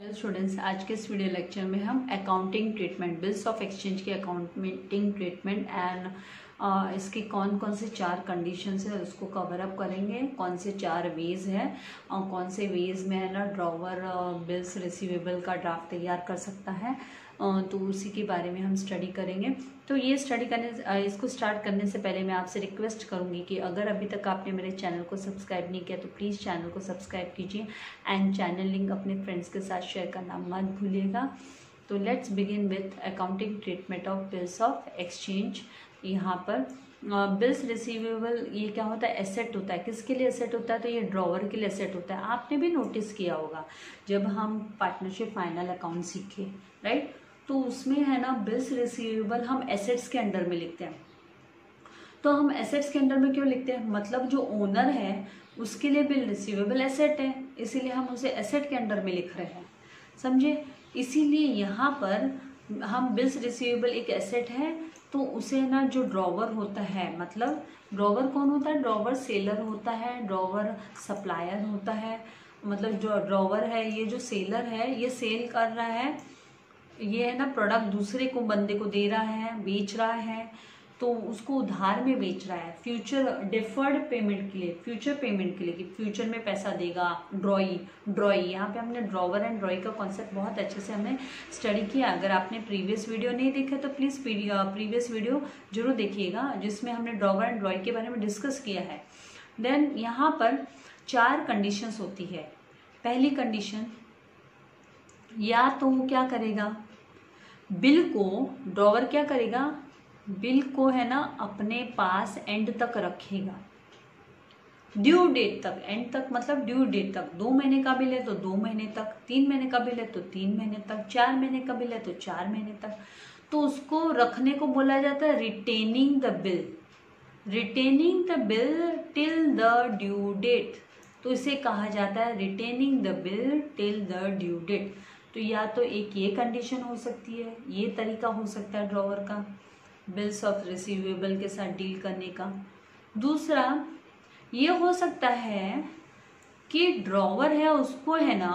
Hello students, आज के इस वीडियो लेक्चर में हम accounting treatment, bills of exchange की अकाउंटिंग ट्रीटमेंट एंड इसकी कौन कौन से 4 कंडीशंस है उसको कवर अप करेंगे। कौन से 4 वेज है और कौन से वेज में है ना ड्रॉवर बिल्स रिसीवेबल का ड्राफ्ट तैयार कर सकता है, तो उसी के बारे में हम स्टडी करेंगे। तो ये स्टडी करने इसको स्टार्ट करने से पहले मैं आपसे रिक्वेस्ट करूंगी कि अगर अभी तक आपने मेरे चैनल को सब्सक्राइब नहीं किया तो प्लीज़ चैनल को सब्सक्राइब कीजिए एंड चैनल लिंक अपने फ्रेंड्स के साथ शेयर करना मत भूलिएगा। तो let's begin with accounting treatment of bills of exchange. यहाँ पर बिल्स रिसीवेबल ये क्या होता है, एसेट होता है। किसके लिए एसेट होता है? तो ये ड्रॉवर के लिए एसेट होता है। आपने भी नोटिस किया होगा जब हम पार्टनरशिप फाइनल अकाउंट सीखे, राइट, तो उसमें है ना बिल्स रिसीवेबल हम एसेट्स के अंडर में लिखते हैं। तो हम एसेट्स के अंडर में क्यों लिखते हैं? मतलब जो ओनर है उसके लिए बिल रिसीवेबल एसेट है, इसीलिए हम उसे एसेट के अंडर में लिख रहे हैं, समझे। इसीलिए यहाँ पर हम बिल्स रिसीवेबल एक एसेट है, तो उसे ना जो ड्रॉवर होता है, मतलब ड्रॉवर कौन होता है? ड्रॉवर सेलर होता है, ड्रॉवर सप्लायर होता है। मतलब जो ड्रॉवर है, ये जो सेलर है ये सेल कर रहा है, ये है ना प्रोडक्ट दूसरे को, बंदे को दे रहा है, बेच रहा है, तो उसको उधार में बेच रहा है फ्यूचर डिफर्ड पेमेंट के लिए, फ्यूचर पेमेंट के लिए कि फ्यूचर में पैसा देगा। ड्रॉई यहाँ पे हमने ड्रॉवर एंड ड्रॉई का कॉन्सेप्ट बहुत अच्छे से हमने स्टडी किया। अगर आपने प्रीवियस वीडियो नहीं देखा तो प्लीज़ प्रीवियस वीडियो जरूर देखिएगा, जिसमें हमने ड्रॉवर एंड ड्रॉई के बारे में डिस्कस किया है। देन यहाँ पर 4 कंडीशंस होती है। पहली कंडीशन, या तो वो क्या करेगा, बिल को, ड्रॉवर क्या करेगा, बिल को है ना अपने पास एंड तक रखेगा, ड्यू डेट तक। एंड तक मतलब ड्यू डेट तक। 2 महीने का बिल है तो 2 महीने तक, 3 महीने का बिल है तो 3 महीने तक, 4 महीने का बिल है तो 4 महीने तक। तो उसको रखने को बोला जाता है retaining the bill, retaining the bill till the due date. तो इसे कहा जाता है retaining the bill till the due date. तो या तो एक ये कंडीशन हो सकती है, ये तरीका हो सकता है ड्रॉवर का बिल्स ऑफ रिसीवेबल के साथ डील करने का। दूसरा ये हो सकता है कि ड्रॉवर है उसको है ना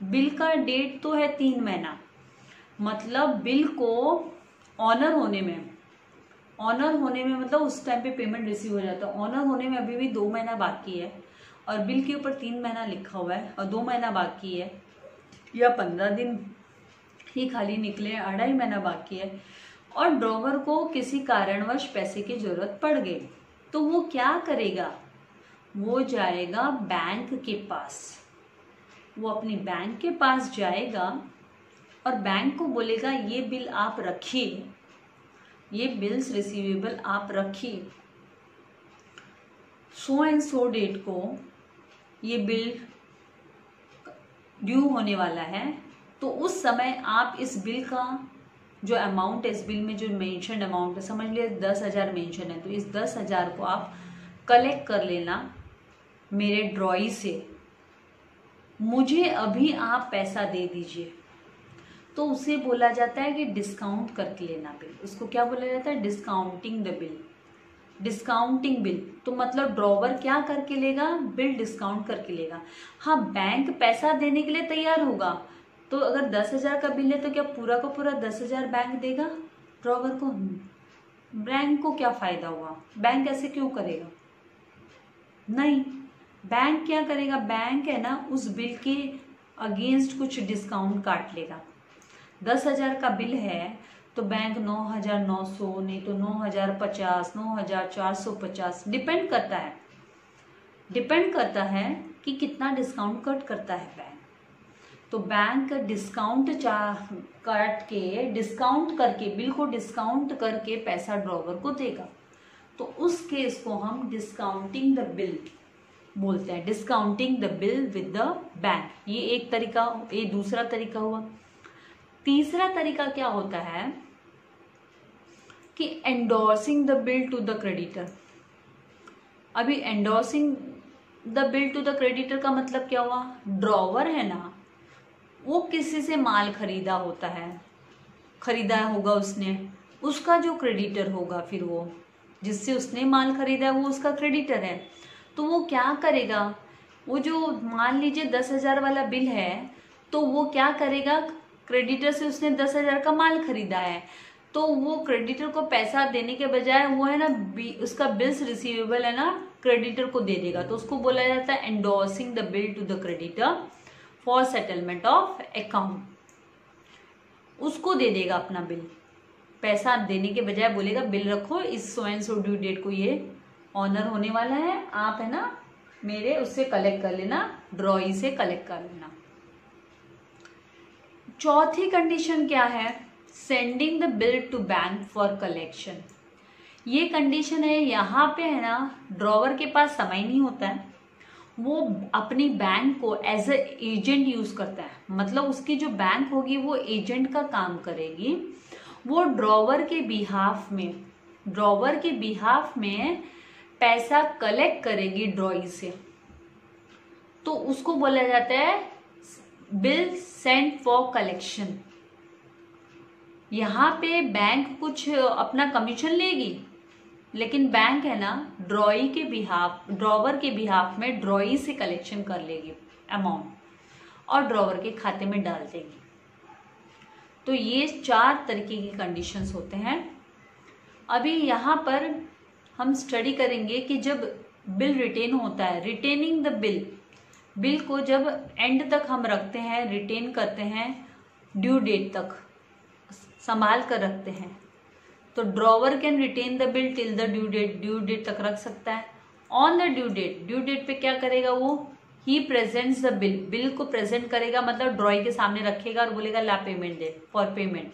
बिल का डेट तो है 3 महीना, मतलब बिल को ऑनर होने में मतलब उस टाइम पे पेमेंट रिसीव हो जाता है। ऑनर होने में अभी भी 2 महीना बाकी है और बिल के ऊपर 3 महीना लिखा हुआ है और 2 महीना बाकी है, या 15 दिन ही खाली निकले, 2.5 महीना बाकी है, और ड्रॉवर को किसी कारणवश पैसे की जरूरत पड़ गई, तो वो क्या करेगा, वो जाएगा बैंक के पास। वो अपनी बैंक के पास जाएगा और बैंक को बोलेगा ये बिल आप रखिए, ये बिल्स रिसीवेबल आप रखिए, सो एंड सो डेट को ये बिल ड्यू होने वाला है। तो उस समय आप इस बिल का जो अमाउंट है, इस बिल में जो मेंशन अमाउंट है, समझ लिए 10,000 मेंशन है, तो इस 10,000 को आप कलेक्ट कर लेना मेरे ड्रॉई से, मुझे अभी आप पैसा दे दीजिए। तो उसे बोला जाता है कि डिस्काउंट करके लेना बिल। उसको क्या बोला जाता है? Discounting the bill, discounting bill. तो मतलब ड्रॉवर क्या करके लेगा? बिल डिस्काउंट करके लेगा। हाँ, बैंक पैसा देने के लिए तैयार होगा, तो अगर 10,000 का बिल है तो क्या पूरा का पूरा 10,000 बैंक देगा ड्रॉवर को? बैंक को क्या फायदा हुआ? बैंक ऐसे क्यों करेगा? नहीं, बैंक क्या करेगा, बैंक है ना उस बिल के अगेंस्ट कुछ डिस्काउंट काट लेगा। 10,000 का बिल है तो बैंक 9,900, नहीं तो 9,050, 9,450, डिपेंड करता है कि कितना डिस्काउंट कट करता है बैंक। तो बैंक डिस्काउंट काट के, डिस्काउंट करके, बिल को डिस्काउंट करके पैसा ड्रॉवर को देगा। तो उस केस को हम डिस्काउंटिंग द बिल बोलते हैं, discounting the bill with the bank. ये एक तरीका, ये दूसरा तरीका हुआ। तीसरा तरीका क्या होता है कि endorsing the bill to the creditor. अभी endorsing the bill to the creditor का मतलब क्या हुआ? ड्रॉवर है ना, वो किसी से माल खरीदा होता है, खरीदा होगा उसने, उसका जो क्रेडिटर होगा, फिर वो जिससे उसने माल खरीदा है वो उसका क्रेडिटर है। तो वो क्या करेगा, वो जो मान लीजिए 10,000 वाला बिल है, तो वो क्या करेगा, क्रेडिटर से उसने 10,000 का माल खरीदा है, तो वो क्रेडिटर को पैसा देने के बजाय वो है ना उसका बिल्स रिसीवेबल है ना क्रेडिटर को दे देगा, तो उसको बोला जाता है endorsing the bill to the creditor for settlement of account. उसको दे देगा अपना बिल, पैसा देने के बजाय बोलेगा बिल रखो, इस so and so due date को ये ऑनर होने वाला है, आप है ना मेरे उससे कलेक्ट कर लेना, ड्रॉई से कलेक्ट कर लेना। चौथी कंडीशन क्या है, sending the bill to bank for collection. ये कंडीशन है, यहाँ पे है ना ड्रॉवर के पास समय नहीं होता है, वो अपनी बैंक को एज ए एजेंट यूज करता है, मतलब उसकी जो बैंक होगी वो एजेंट का काम करेगी, वो ड्रॉवर के बिहाफ में पैसा कलेक्ट करेगी ड्रॉई से, तो उसको बोला जाता है बिल सेंट फॉर कलेक्शन। यहाँ पे बैंक कुछ अपना कमीशन लेगी, लेकिन बैंक है ना ड्रॉवर के बिहाफ में ड्रॉई से कलेक्शन कर लेगी अमाउंट और ड्रॉवर के खाते में डाल देगी। तो ये 4 तरीके की कंडीशंस होते हैं। अभी यहाँ पर हम स्टडी करेंगे कि जब बिल रिटेन होता है, रिटेनिंग द बिल को जब एंड तक हम रखते हैं, रिटेन करते हैं, ड्यू डेट तक संभाल कर रखते हैं, तो drawer can retain the bill till the due date तक रख सकता है। ऑन द ड्यू डेट पे क्या करेगा वो, ही प्रेजेंट्स द बिल को प्रेजेंट करेगा, मतलब ड्रॉई के सामने रखेगा और बोलेगा ला पेमेंट दे for payment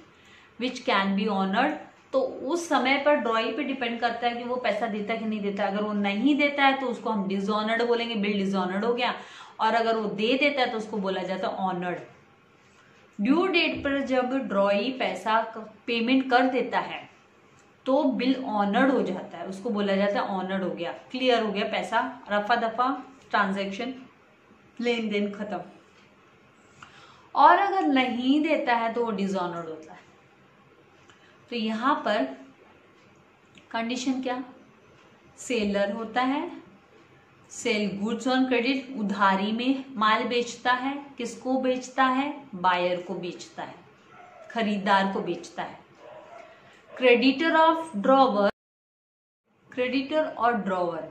which can be honoured. तो उस समय पर ड्रॉई पे डिपेंड करता है कि वो पैसा देता है कि नहीं देता। अगर वो नहीं देता है तो उसको हम डिसऑनर्ड बोलेंगे, बिल डिसऑनर्ड हो गया, और अगर वो दे देता है तो उसको बोला जाता है ऑनर्ड। ड्यू डेट पर जब ड्रॉई पैसा पेमेंट कर देता है तो बिल ऑनर्ड हो जाता है, उसको बोला जाता है ऑनर्ड हो गया, क्लियर हो गया, पैसा रफा दफा ट्रांजैक्शन लेन देन खत्म। और अगर नहीं देता है तो वो डिसऑनर्ड होता है। तो यहां पर कंडीशन क्या, सेलर होता है, सेल गुड्स ऑन क्रेडिट, उधारी में माल बेचता है, किसको बेचता है, बायर को बेचता है, खरीदार को बेचता है। क्रेडिटर और ड्रॉवर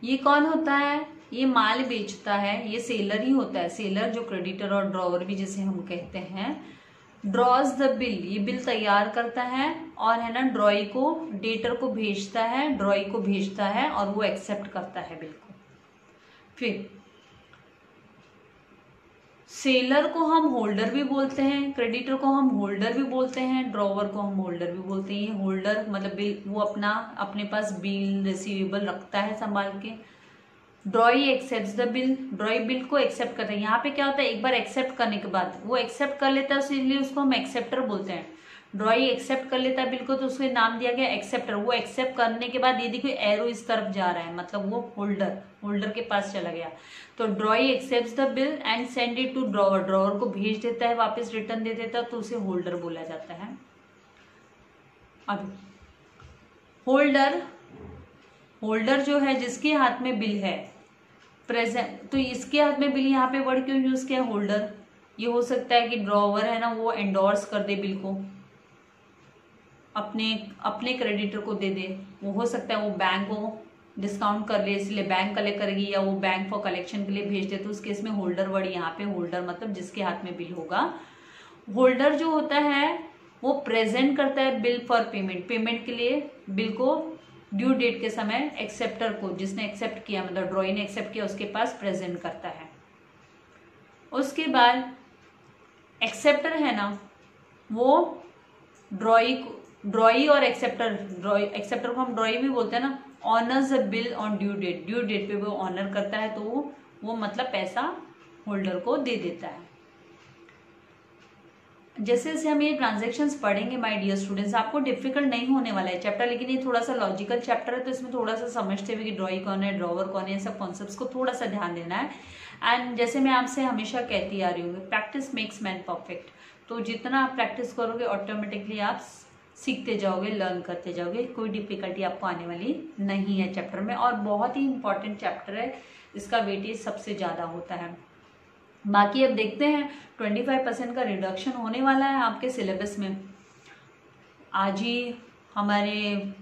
ये कौन होता है, ये माल बेचता है, ये सेलर ही होता है। सेलर जो क्रेडिटर और ड्रॉवर भी जिसे हम कहते हैं, ड्रॉज द बिल, ये बिल तैयार करता है और है ना ड्रॉई को डेटर को भेजता है, ड्रॉई को भेजता है और वो एक्सेप्ट करता है बिल को। फिर सेलर को हम होल्डर भी बोलते हैं, क्रेडिटर को हम होल्डर भी बोलते हैं, ड्रॉवर को हम होल्डर भी बोलते हैं। ये होल्डर मतलब बिल, वो अपने पास बिल रिसीवेबल रखता है संभाल के। Drawee accept the bill, drawee bill को एक्सेप्ट करता है। यहाँ पे क्या होता है, एक बार एक्सेप्ट करने के बाद वो एक्सेप्ट कर लेता है, इसलिए उसको हम एक्सेप्टर बोलते हैं। ड्रॉई एक्सेप्ट कर लेता है बिल को तो उसको नाम दिया गया एक्सेप्टर। वो एक्सेप्ट करने के बाद ये देखो एरो इस तरफ जा रहा है, मतलब वो होल्डर के पास चला गया। तो drawee accept the bill and send it to drawer, drawer को भेज देता है, वापस रिटर्न दे देता है, तो उसे होल्डर बोला जाता है। अब होल्डर जो है जिसके हाथ में बिल है प्रेजेंट, तो इसके हाथ में बिल, यहाँ पे वर्ड क्यों यूज किया होल्डर। ये हो सकता है कि ड्रॉवर है ना वो एंडोर्स कर दे बिल को, अपने क्रेडिटर को दे दे। वो हो सकता है वो बैंक को डिस्काउंट कर ले, इसलिए बैंक कलेक्ट करेगी, या वो बैंक फॉर कलेक्शन के लिए भेज दे, तो उस केस में होल्डर वर्ड यहाँ पे, होल्डर मतलब जिसके हाथ में बिल होगा। होल्डर जो होता है वो प्रेजेंट करता है बिल फॉर पेमेंट के लिए बिल को ड्यू डेट के समय एक्सेप्टर को, जिसने एक्सेप्ट किया मतलब ड्रॉई ने एक्सेप्ट किया, उसके पास प्रेजेंट करता है। उसके बाद एक्सेप्टर है ना वो ड्रॉई और एक्सेप्टर को हम ड्रॉई भी बोलते हैं ना, honours the bill on due date पे वो ऑनर करता है, तो वो मतलब पैसा होल्डर को दे देता है। जैसे जैसे हम ये ट्रांजैक्शंस पढ़ेंगे माय डियर स्टूडेंट्स, आपको डिफिकल्ट नहीं होने वाला है चैप्टर, लेकिन ये थोड़ा सा लॉजिकल चैप्टर है, तो इसमें थोड़ा सा समझते हुए कि ड्रॉई कौन है, ड्रॉवर कौन है, सब कॉन्सेप्ट्स को थोड़ा सा ध्यान देना है। एंड जैसे मैं आपसे हमेशा कहती आ रही हूँ, प्रैक्टिस मेक्स मैन परफेक्ट। तो जितना आप प्रैक्टिस करोगे ऑटोमेटिकली आप सीखते जाओगे, लर्न करते जाओगे, कोई डिफिकल्टी आपको आने वाली नहीं है चैप्टर में। और बहुत ही इंपॉर्टेंट चैप्टर है, इसका वेटेज सबसे ज़्यादा होता है। बाकी अब देखते हैं 25% का रिडक्शन होने वाला है आपके सिलेबस में। आज ही हमारे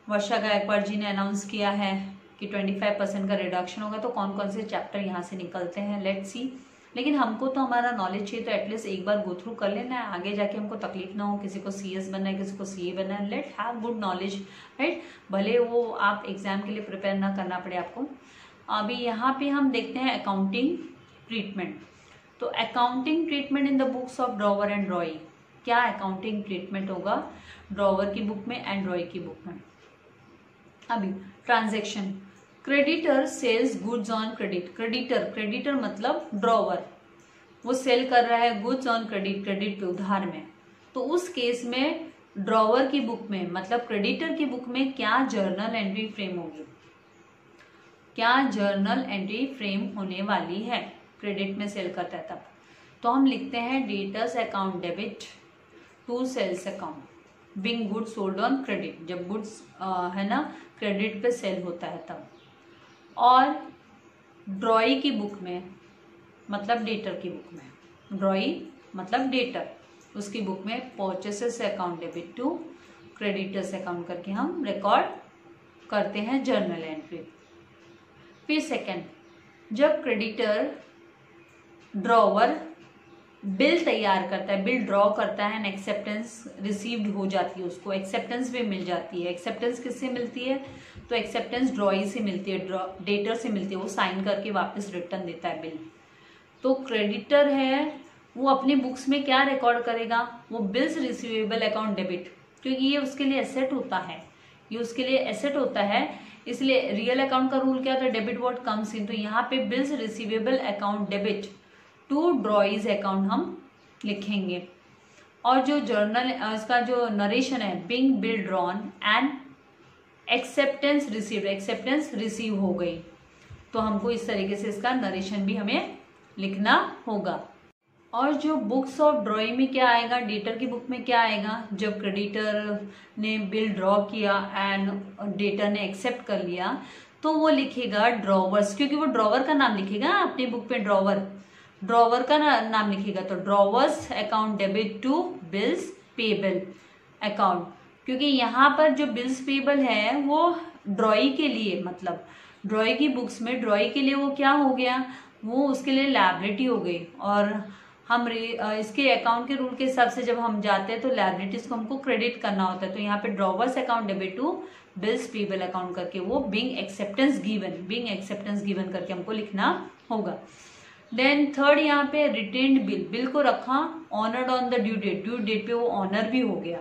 वर्षा गायकवाड़ जी ने अनाउंस किया है कि 25% का रिडक्शन होगा, तो कौन कौन से चैप्टर यहाँ से निकलते हैं, लेट्स सी। लेकिन हमको तो हमारा नॉलेज चाहिए, तो एटलीस्ट एक बार गो थ्रू कर लेना है, आगे जाके हमको तकलीफ ना हो। किसी को CS बनना है, किसी को CA बनना है, let have good knowledge, right. भले वो आप एग्जाम के लिए प्रिपेयर ना करना पड़े आपको। अभी यहाँ पे हम देखते हैं अकाउंटिंग ट्रीटमेंट। तो accounting treatment in the books of drawer and drawee, क्या अकाउंटिंग ट्रीटमेंट होगा ड्रॉवर की बुक में एंड ड्रॉई की बुक में। अभी transaction, creditor sells goods on credit. Creditor मतलब ड्रॉवर, वो सेल कर रहा है गुड्स ऑन क्रेडिट, क्रेडिट पे उधार में। तो उस केस में ड्रॉवर की बुक में मतलब क्रेडिटर की बुक में क्या जर्नल एंट्री फ्रेम होगी, क्या जर्नल एंट्री फ्रेम होने वाली है। क्रेडिट में सेल करता है तब तो हम लिखते हैं debtors account debit to sales account being goods sold on credit, जब गुड्स है ना क्रेडिट पे सेल होता है तब। और ड्रॉई की बुक में मतलब डेटर की बुक में, ड्रॉई मतलब डेटर, उसकी बुक में purchases account debit to creditors account करके हम रिकॉर्ड करते हैं जर्नल एंट्री। फिर सेकंड, जब क्रेडिटर ड्रॉवर बिल तैयार करता है, बिल ड्रॉ करता है एंड एक्सेप्टेंस रिसीव्ड हो जाती है, उसको एक्सेप्टेंस भी मिल जाती है। एक्सेप्टेंस किससे मिलती है, तो एक्सेप्टेंस ड्रॉई से मिलती है, डेटर से मिलती है, वो साइन करके वापस रिटर्न देता है बिल। तो क्रेडिटर है वो अपनी बुक्स में क्या रिकॉर्ड करेगा, वो बिल्स रिसीवेबल अकाउंट डेबिट, क्योंकि ये उसके लिए एसेट होता है, ये उसके लिए एसेट होता है, इसलिए रियल अकाउंट का रूल क्या होता है, डेबिट व्हाट कम्स इन। तो यहाँ पे bills receivable account debit to drawee's account हम लिखेंगे। और जो जर्नल इसका जो नरेशन है, being bill drawn and acceptance received, acceptance receive हो गई, तो हमको इस तरीके से इसका नरेशन भी हमें लिखना होगा। और जो बुक्स ऑफ ड्रॉइंग में क्या आएगा, डेटर की बुक में क्या आएगा, जब क्रेडिटर ने बिल ड्रॉ किया एंड डेटर ने एक्सेप्ट कर लिया तो वो लिखेगा ड्रॉवर्स, क्योंकि वो ड्रॉवर का नाम लिखेगा अपनी बुक पे, ड्रॉवर का नाम लिखेगा। तो drawers account debit to bills payable account, क्योंकि यहाँ पर जो बिल्स पेबल है वो ड्रॉई के लिए, मतलब ड्रॉई की बुक्स में ड्रॉई के लिए वो क्या हो गया, वो उसके लिए लायबिलिटी हो गई। और हम इसके अकाउंट के रूल के हिसाब से जब हम जाते हैं तो लायबिलिटीज को हमको क्रेडिट करना होता है। तो यहाँ पे drawers account debit to bills payable account करके वो बिंग एक्सेप्टेंस गिवन करके हमको लिखना होगा। देन थर्ड यहाँ पे रिटेन्ड बिल, बिल को रखा honoured on the due date पे वो ऑनर भी हो गया।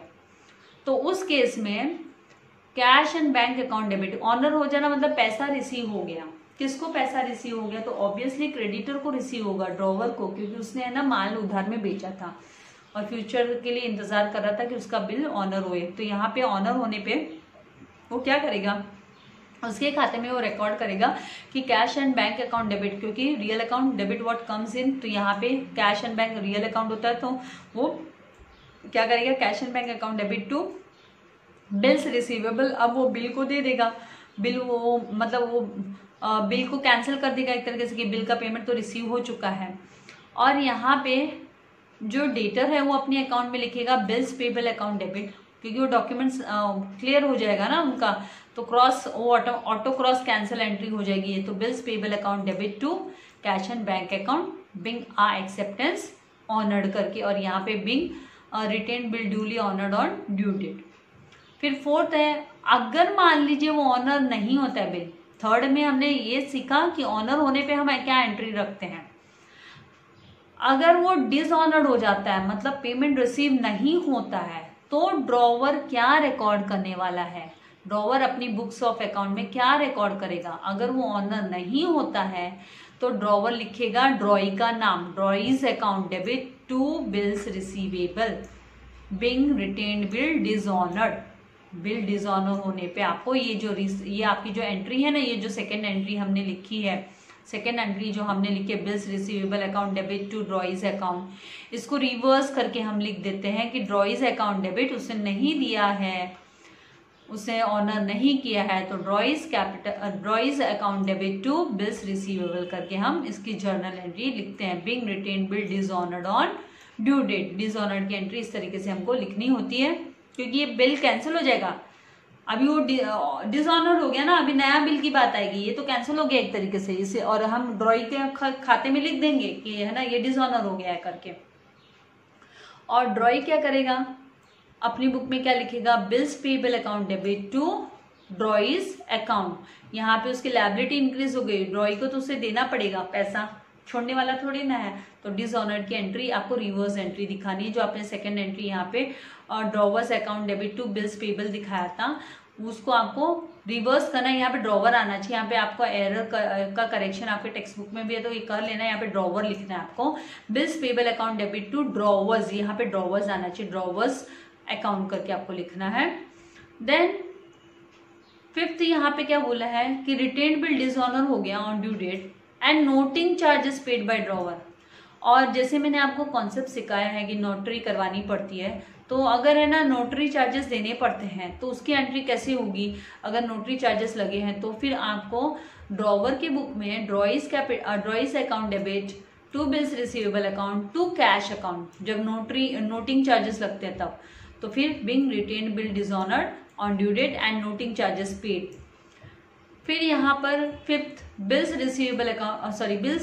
तो उस केस में cash and bank account debit, honour हो जाना मतलब पैसा रिसीव हो गया। किसको पैसा रिसीव हो गया, तो ऑब्वियसली क्रेडिटर को रिसीव होगा, ड्रॉवर को, क्योंकि उसने है ना माल उधार में बेचा था और फ्यूचर के लिए इंतजार कर रहा था कि उसका बिल ऑनर होए। तो यहाँ पे ऑनर होने पे वो क्या करेगा, उसके खाते में वो रिकॉर्ड करेगा कि cash and bank account debit, क्योंकि real account debit what comes in, तो यहाँ पे cash and bank real account होता है, तो वो क्या करेगा, cash and bank account debit to bills receivable. अब वो बिल को दे देगा, बिल वो मतलब वो बिल को कैंसिल कर देगा एक तरीके से कि बिल का पेमेंट तो रिसीव हो चुका है। और यहाँ पे जो डेटर है वो अपने अकाउंट में लिखेगा बिल्स पेबल अकाउंट डेबिट, क्योंकि वो डॉक्यूमेंट्स क्लियर हो जाएगा ना उनका, तो क्रॉस वो ऑटो क्रॉस कैंसिल एंट्री हो जाएगी ये। तो bills payable account debit to cash and bank account being a acceptance honoured करके, और यहाँ पे being retain bill duly honoured on due date. फिर फोर्थ है, अगर मान लीजिए वो ऑनर नहीं होता है बिल, थर्ड में हमने ये सीखा कि ऑनर होने पे हम क्या एंट्री रखते हैं। अगर वो डिसऑनर्ड हो जाता है मतलब पेमेंट रिसीव नहीं होता है, तो ड्रॉवर क्या रिकॉर्ड करने वाला है, ड्रॉवर अपनी बुक्स ऑफ अकाउंट में क्या रिकॉर्ड करेगा। अगर वो ऑनर नहीं होता है तो ड्रॉवर लिखेगा ड्रॉई का नाम, drawee's account debit to bills receivable being retained bill dishonoured. Bill dishonour होने पे आपको ये आपकी जो एंट्री है ना, ये जो सेकेंड एंट्री हमने लिखी है, सेकेंड एंट्री जो हमने लिखी है bills receivable account debit to drawee's account, इसको रिवर्स करके हम लिख देते हैं कि ड्रॉइज अकाउंट डेबिट उसने नहीं दिया है उसने ऑनर नहीं किया है तो drawee's account debit to bills receivable करके हम इसकी जर्नल एंट्री लिखते हैं। Being retained bill dishonoured on due date, dishonoured की एंट्री इस तरीके से हमको लिखनी होती है, क्योंकि ये बिल कैंसिल हो जाएगा। अभी वो डिसऑनर हो गया ना, अभी नया बिल की बात आएगी, ये तो कैंसिल हो गया एक तरीके से इसे, और हम ड्रॉई के खाते में लिख देंगे कि है ना ये डिसऑनर हो गया है करके। और ड्रॉई क्या करेगा, अपनी बुक में क्या लिखेगा, bills payable account debit to drawee's account. यहाँ पे उसकी लायबिलिटी इंक्रीज हो गई, ड्रॉई को तो उसे देना पड़ेगा, पैसा छोड़ने वाला थोड़ी ना है। तो डिसऑनर्ड की एंट्री आपको रिवर्स एंट्री दिखानी है। जो आपने सेकंड एंट्री यहाँ पे drawers account debit to bills payable दिखाया था, उसको आपको रिवर्स करना है। यहाँ पे ड्रॉवर आना चाहिए, यहाँ पे आपको एरर का करेक्शन आपके टेक्स्ट बुक में भी है तो ये कर लेना है। यहाँ पे ड्रॉवर लिखना है आपको, bills payable account debit to drawers, यहाँ पे ड्रॉवर्स आना चाहिए, ड्रॉवर्स अकाउंट करके आपको लिखना है। देन फिफ्थ यहाँ पे क्या बोला है कि रिटेन्ड बिल डिसऑनर हो गया on due date and noting charges paid by drawer. और जैसे मैंने आपको कॉन्सेप्ट सिखाया है कि नोटरी करवानी पड़ती है, तो अगर है ना नोटरी चार्जेस देने पड़ते हैं तो उसकी एंट्री कैसे होगी। अगर नोटरी चार्जेस लगे हैं तो फिर आपको ड्रॉवर की बुक में drawee's account debit to bills receivable account to cash account, जब नोटिंग चार्जेस लगते हैं तब, तो फिर being retained bill dishonoured on due date and noting charges paid. फिर यहाँ पर fifth bills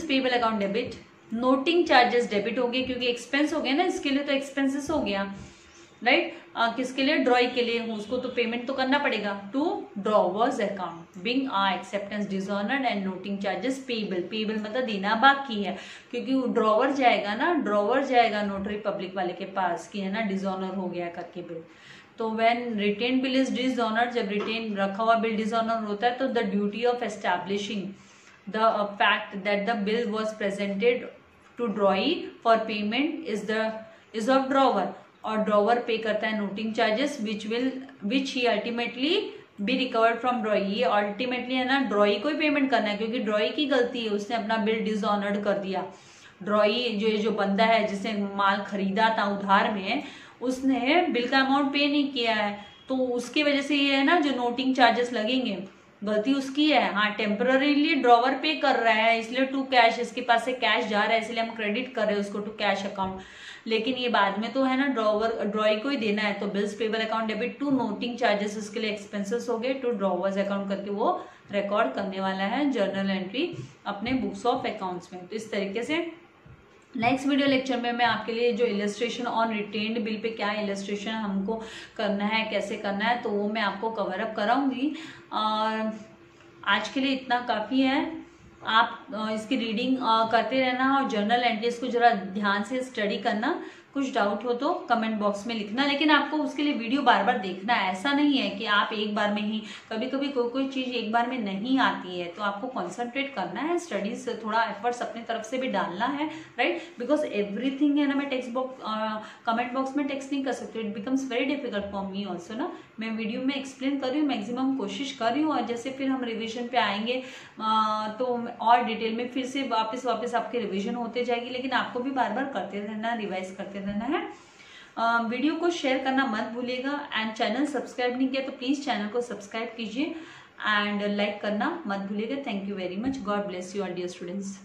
payable account debit, noting charges debit हो गए क्योंकि एक्सपेंस हो गया ना, इसके लिए तो एक्सपेंसेस हो गया, राइट। किसके लिए, ड्रॉई के लिए, उसको तो पेमेंट तो करना पड़ेगा, to drawers account being acceptance dishonoured and noting charges payable मतलब देना बाकी है, क्योंकि ड्रॉवर जाएगा नोटरी पब्लिक वाले के पास कि है ना डिसऑनर हो गया करके बिल। तो when retain bill is dishonoured, जब रिटेन रखा हुआ बिल डिसऑनर होता है तो the duty of establishing the fact that the bill was presented to drawee for payment is of drawer, और ड्रॉवर पे करता है noting charges which he ultimately be recovered from drawee. ये अल्टीमेटली है ना ड्रॉई को ही पेमेंट करना है, क्योंकि ड्रॉई की गलती है, उसने अपना बिल डिसऑनर्ड कर दिया। ड्रॉई जो बंदा है जिसने माल खरीदा था उधार में, उसने बिल का अमाउंट पे नहीं किया है, तो उसकी वजह से ये है ना जो नोटिंग चार्जेस लगेंगे, गलती उसकी है। हाँ, टेम्पररीली ड्रॉवर पे कर रहा है इसलिए टू कैश, इसके पास से कैश जा रहा है इसलिए हम क्रेडिट कर रहे हैं उसको टू कैश अकाउंट, लेकिन ये बाद में तो है ना ड्रॉई को ही देना है। तो bills payable account debit to noting charges, उसके लिए एक्सपेंसेस हो गए, टू ड्रॉवर्स अकाउंट करके वो रिकॉर्ड करने वाला है जर्नल एंट्री अपने बुक्स ऑफ अकाउंट्स में। तो इस तरीके से नेक्स्ट वीडियो लेक्चर में मैं आपके लिए जो illustration on retained bill pay क्या इलस्ट्रेशन हमको करना है, कैसे करना है, तो वो मैं आपको कवर अप कराऊंगी। और आज के लिए इतना काफ़ी है। आप इसकी रीडिंग करते रहना और जर्नल एंट्रीज को जरा ध्यान से स्टडी करना। कुछ डाउट हो तो कमेंट बॉक्स में लिखना, लेकिन आपको उसके लिए वीडियो बार बार देखना है। ऐसा नहीं है कि आप एक बार में ही, कभी कभी कोई चीज़ एक बार में नहीं आती है तो आपको कंसंट्रेट करना है, स्टडीज से थोड़ा एफर्ट्स अपने तरफ से भी डालना है, राइट। बिकॉज एवरीथिंग है ना मैं कमेंट बॉक्स में टेक्स्ट नहीं कर सकती, it becomes very difficult for me also ना। मैं वीडियो में एक्सप्लेन कर रही हूँ, मैक्सिमम कोशिश कर रही हूँ, और जैसे फिर हम रिविजन पे आएंगे तो और डिटेल में फिर से वापस आपके रिविजन होते जाएगी, लेकिन आपको भी बार बार करते रहना, रिवाइज करते रहना है। वीडियो को शेयर करना मत भूलिएगा, एंड चैनल सब्सक्राइब नहीं किया तो प्लीज चैनल को सब्सक्राइब कीजिए एंड लाइक करना मत भूलिएगा। Thank you very much, god bless you all dear students.